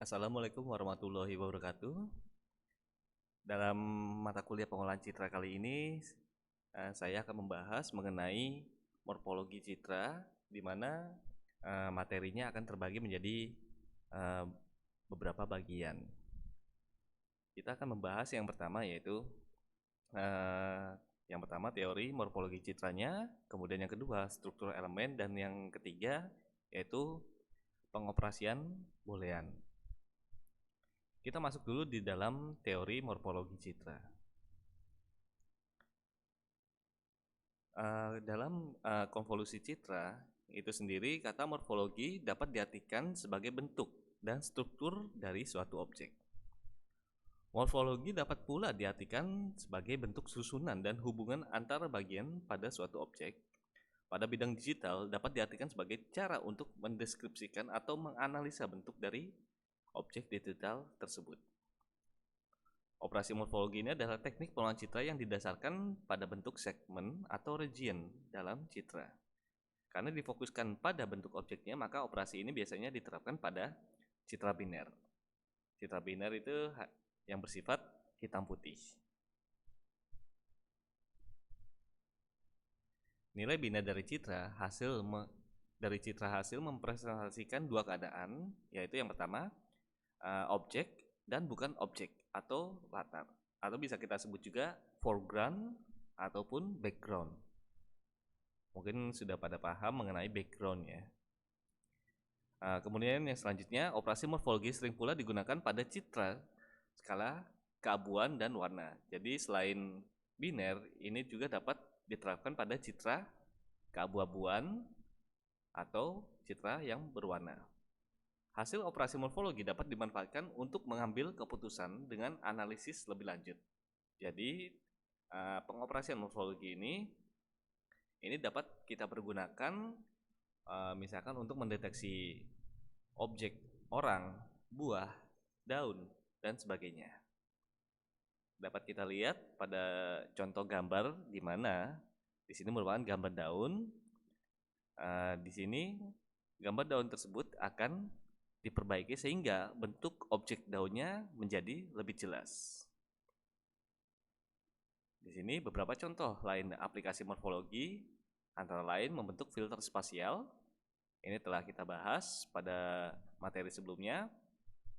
Assalamualaikum warahmatullahi wabarakatuh. Dalam mata kuliah pengolahan citra kali ini, saya akan membahas mengenai morfologi citra, di mana materinya akan terbagi menjadi eh, beberapa bagian. Kita akan membahas yang pertama yaitu eh, yang pertama teori morfologi citranya, kemudian yang kedua struktur elemen, dan yang ketiga yaitu pengoperasian boolean. Kita masuk dulu di dalam teori morfologi citra. Dalam konvolusi citra itu sendiri, kata morfologi dapat diartikan sebagai bentuk dan struktur dari suatu objek. Morfologi dapat pula diartikan sebagai bentuk susunan dan hubungan antara bagian pada suatu objek. Pada bidang digital dapat diartikan sebagai cara untuk mendeskripsikan atau menganalisa bentuk dari objek digital tersebut. Operasi morfologi ini adalah teknik pengolahan citra yang didasarkan pada bentuk segmen atau region dalam citra. Karena difokuskan pada bentuk objeknya, maka operasi ini biasanya diterapkan pada citra biner. Citra biner itu yang bersifat hitam putih. Nilai biner dari citra hasil mempresentasikan dua keadaan, yaitu yang pertama objek dan bukan objek atau latar, atau bisa kita sebut juga foreground ataupun background. Mungkin sudah pada paham mengenai background ya. Kemudian yang selanjutnya, operasi morfologi sering pula digunakan pada citra skala keabuan dan warna. Jadi selain biner, ini juga dapat diterapkan pada citra keabu-abuan atau citra yang berwarna. Hasil operasi morfologi dapat dimanfaatkan untuk mengambil keputusan dengan analisis lebih lanjut. Jadi pengoperasian morfologi ini dapat kita pergunakan misalkan untuk mendeteksi objek, orang, buah, daun, dan sebagainya. Dapat kita lihat pada contoh gambar di mana di sini merupakan gambar daun. Di sini gambar daun tersebut akan diperbaiki sehingga bentuk objek daunnya menjadi lebih jelas. Di sini beberapa contoh lain aplikasi morfologi, antara lain membentuk filter spasial. Ini telah kita bahas pada materi sebelumnya.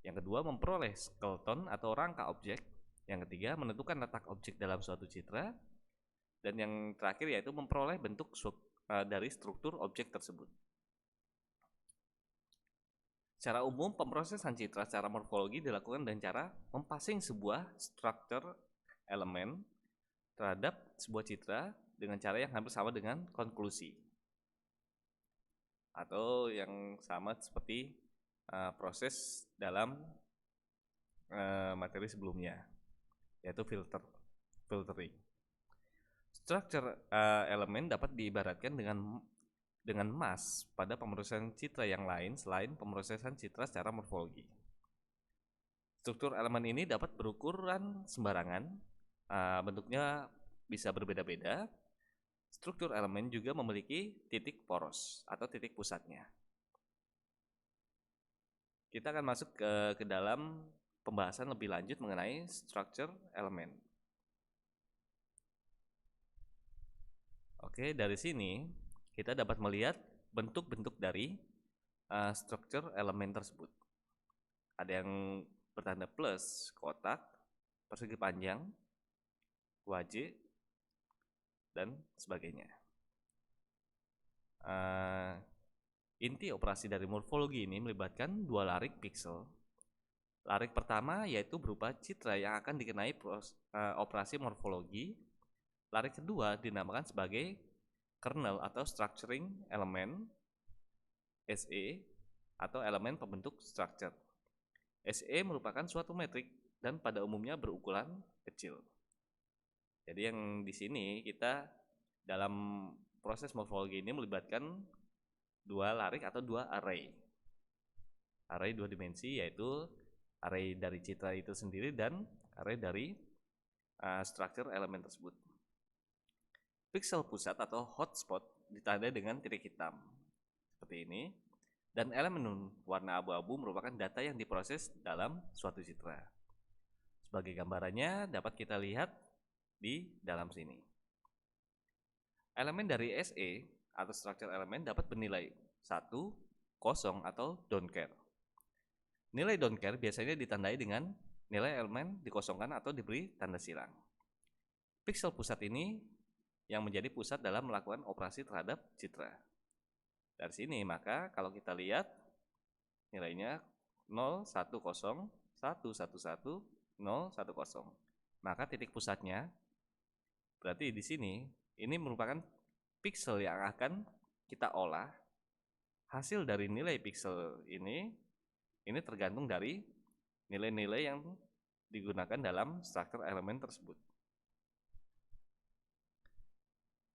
Yang kedua, memperoleh skeleton atau rangka objek. Yang ketiga, menentukan letak objek dalam suatu citra. Dan yang terakhir yaitu memperoleh bentuk dari struktur objek tersebut. Secara umum, pemrosesan citra secara morfologi dilakukan dengan cara mempassing sebuah struktur elemen terhadap sebuah citra dengan cara yang hampir sama dengan konklusi, atau yang sama seperti proses dalam materi sebelumnya, yaitu filtering. Struktur elemen dapat diibaratkan dengan emas pada pemrosesan citra yang lain selain pemrosesan citra secara morfologi. Struktur elemen ini dapat berukuran sembarangan, bentuknya bisa berbeda-beda. Struktur elemen juga memiliki titik poros atau titik pusatnya. Kita akan masuk ke dalam pembahasan lebih lanjut mengenai struktur elemen. Oke, dari sini kita dapat melihat bentuk-bentuk dari struktur elemen tersebut. Ada yang bertanda plus, kotak, persegi panjang, wajik, dan sebagainya. Inti operasi dari morfologi ini melibatkan dua larik piksel. Larik pertama yaitu berupa citra yang akan dikenai operasi morfologi. Larik kedua dinamakan sebagai kernel atau structuring element, SE, atau elemen pembentuk structure. SE merupakan suatu metrik dan pada umumnya berukuran kecil. Jadi yang di sini kita dalam proses morfologi ini melibatkan dua larik atau dua array. Array dua dimensi, yaitu array dari citra itu sendiri dan array dari struktur elemen tersebut. Piksel pusat atau hotspot ditandai dengan titik hitam seperti ini. Dan elemen warna abu-abu merupakan data yang diproses dalam suatu citra. Sebagai gambarannya dapat kita lihat di dalam sini. Elemen dari SE atau structure elemen dapat bernilai 1, 0 atau don't care. Nilai don't care biasanya ditandai dengan nilai elemen dikosongkan atau diberi tanda silang. Piksel pusat ini yang menjadi pusat dalam melakukan operasi terhadap citra. Dari sini maka kalau kita lihat nilainya 0, 1, 0, 1, 1, 1, 0, 1, 0. Maka titik pusatnya berarti di sini ini merupakan piksel yang akan kita olah. Hasil dari nilai piksel ini tergantung dari nilai-nilai yang digunakan dalam struktur elemen tersebut.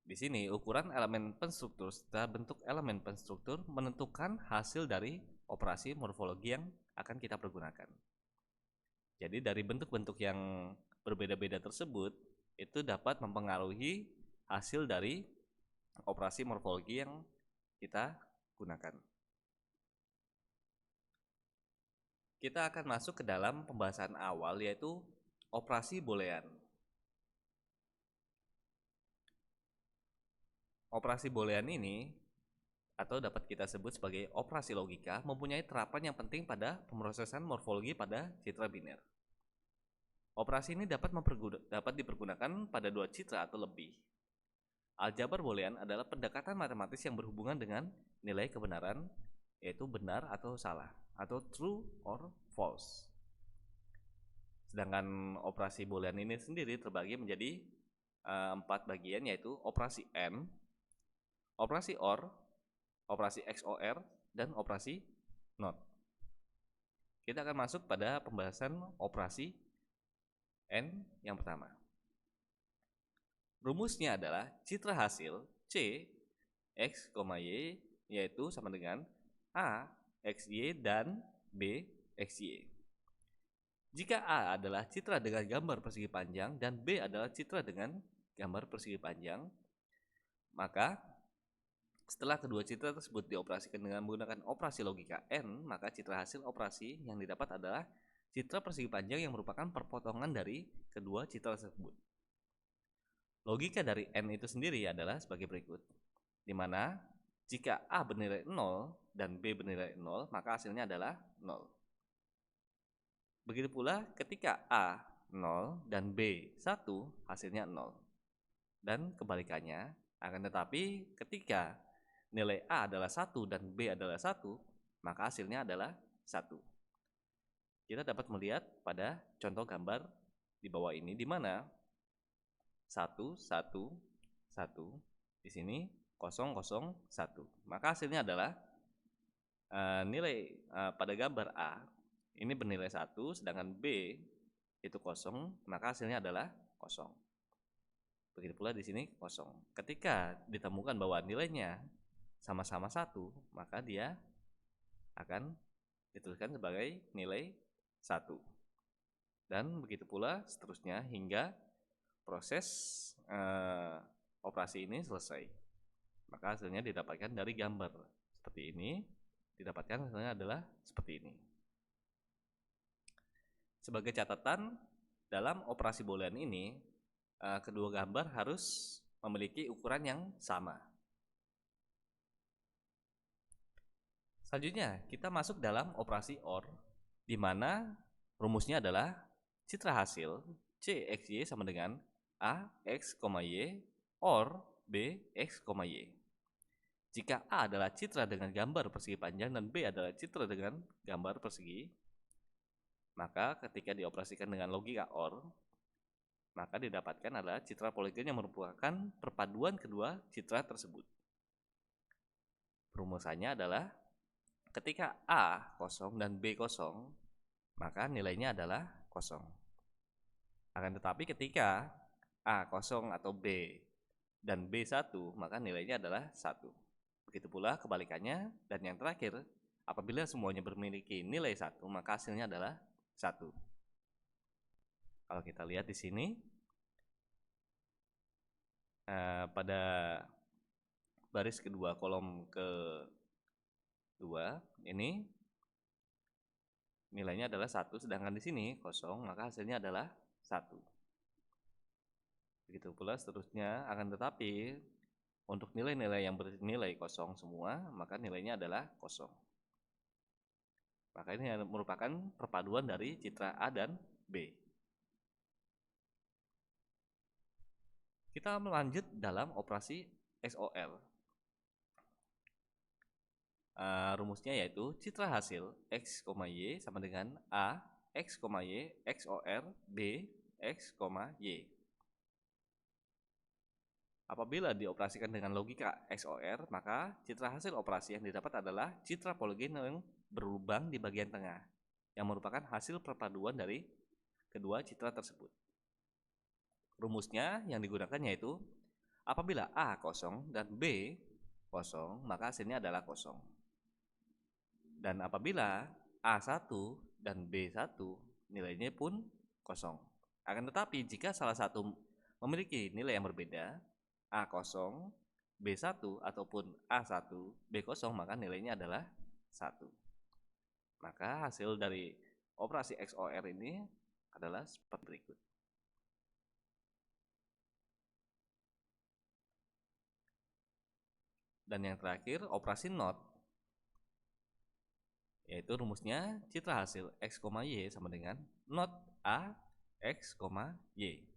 Di sini ukuran elemen penstruktur serta bentuk elemen penstruktur menentukan hasil dari operasi morfologi yang akan kita pergunakan. Jadi dari bentuk-bentuk yang berbeda-beda tersebut itu dapat mempengaruhi hasil dari operasi morfologi yang kita gunakan. Kita akan masuk ke dalam pembahasan awal yaitu operasi boolean. Operasi boolean ini atau dapat kita sebut sebagai operasi logika mempunyai terapan yang penting pada pemrosesan morfologi pada citra biner. Operasi ini dapat dipergunakan pada dua citra atau lebih. Aljabar boolean adalah pendekatan matematis yang berhubungan dengan nilai kebenaran, yaitu benar atau salah, atau true or false. Sedangkan operasi boolean ini sendiri terbagi menjadi 4 bagian, yaitu operasi AND, operasi OR, operasi XOR, dan operasi NOT. Kita akan masuk pada pembahasan operasi AND yang pertama. Rumusnya adalah citra hasil C, X, Y, yaitu sama dengan A, XY, dan B, XY. Jika A adalah citra dengan gambar persegi panjang dan B adalah citra dengan gambar persegi panjang, maka setelah kedua citra tersebut dioperasikan dengan menggunakan operasi logika N, maka citra hasil operasi yang didapat adalah citra persegi panjang yang merupakan perpotongan dari kedua citra tersebut. Logika dari N itu sendiri adalah sebagai berikut, di mana jika A bernilai 0 dan B bernilai 0, maka hasilnya adalah 0. Begitu pula ketika A 0 dan B 1, hasilnya 0. Dan kebalikannya, akan tetapi ketika nilai A adalah 1 dan B adalah 1, maka hasilnya adalah 1. Kita dapat melihat pada contoh gambar di bawah ini, di mana 1, 1, 1, di sini 0, 0, 1. Maka hasilnya adalah nilai pada gambar A ini bernilai 1, sedangkan B itu 0, maka hasilnya adalah 0. Begitu pula di sini 0. Ketika ditemukan bahwa nilainya sama-sama 1, maka dia akan dituliskan sebagai nilai 1. Dan begitu pula seterusnya hingga proses operasi ini selesai. Maka hasilnya didapatkan dari gambar seperti ini, didapatkan hasilnya adalah seperti ini. Sebagai catatan, dalam operasi boolean ini kedua gambar harus memiliki ukuran yang sama. Selanjutnya, kita masuk dalam operasi OR, di mana rumusnya adalah citra hasil C, X, Y sama dengan A, X, Y, OR B, X, Y. Jika A adalah citra dengan gambar persegi panjang dan B adalah citra dengan gambar persegi, maka ketika dioperasikan dengan logika OR, maka didapatkan adalah citra poligon yang merupakan perpaduan kedua citra tersebut. Rumusannya adalah ketika A 0 dan B 0, maka nilainya adalah 0. Akan tetapi ketika A 0 atau B dan B 1, maka nilainya adalah 1. Begitu pula kebalikannya, dan yang terakhir, apabila semuanya memiliki nilai 1, maka hasilnya adalah 1. Kalau kita lihat di sini, pada baris kedua kolom ke 2, ini nilainya adalah 1, sedangkan di sini kosong, maka hasilnya adalah 1. Begitu pula seterusnya, akan tetapi untuk nilai-nilai yang bernilai kosong semua, maka nilainya adalah kosong. Maka ini merupakan perpaduan dari citra A dan B. Kita melanjut dalam operasi XOR. Rumusnya yaitu citra hasil X, Y sama dengan A, X, Y, XOR B, X, Y. Apabila dioperasikan dengan logika XOR, maka citra hasil operasi yang didapat adalah citra poligen yang berlubang di bagian tengah, yang merupakan hasil perpaduan dari kedua citra tersebut. Rumusnya yang digunakan yaitu apabila A kosong dan B kosong, maka hasilnya adalah kosong. Dan apabila A1 dan B1, nilainya pun kosong. Akan tetapi jika salah satu memiliki nilai yang berbeda, A0, B1 ataupun A1, B0, maka nilainya adalah 1. Maka hasil dari operasi XOR ini adalah seperti berikut. Dan yang terakhir, operasi NOT, yaitu rumusnya citra hasil X, Y sama dengan NOT A, X, Y.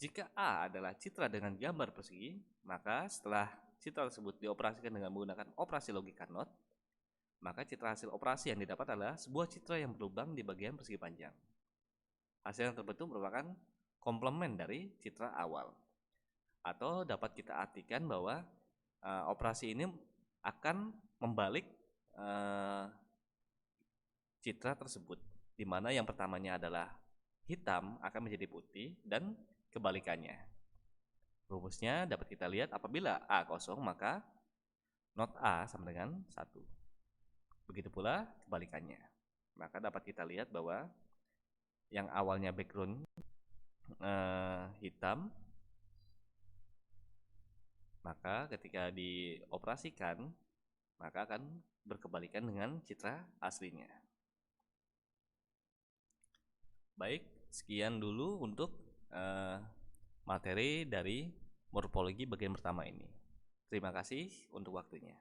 Jika A adalah citra dengan gambar persegi, maka setelah citra tersebut dioperasikan dengan menggunakan operasi logika NOT, maka citra hasil operasi yang didapat adalah sebuah citra yang berlubang di bagian persegi panjang. Hasil yang terbentuk merupakan komplement dari citra awal. Atau dapat kita artikan bahwa operasi ini akan membalik citra tersebut, di mana yang pertamanya adalah hitam akan menjadi putih dan kebalikannya. Rumusnya dapat kita lihat apabila A kosong, maka NOT A sama dengan 1. Begitu pula kebalikannya. Maka dapat kita lihat bahwa yang awalnya background hitam, maka ketika dioperasikan, maka akan berkebalikan dengan citra aslinya. Baik, sekian dulu untuk materi dari morfologi bagian pertama ini. Terima kasih untuk waktunya.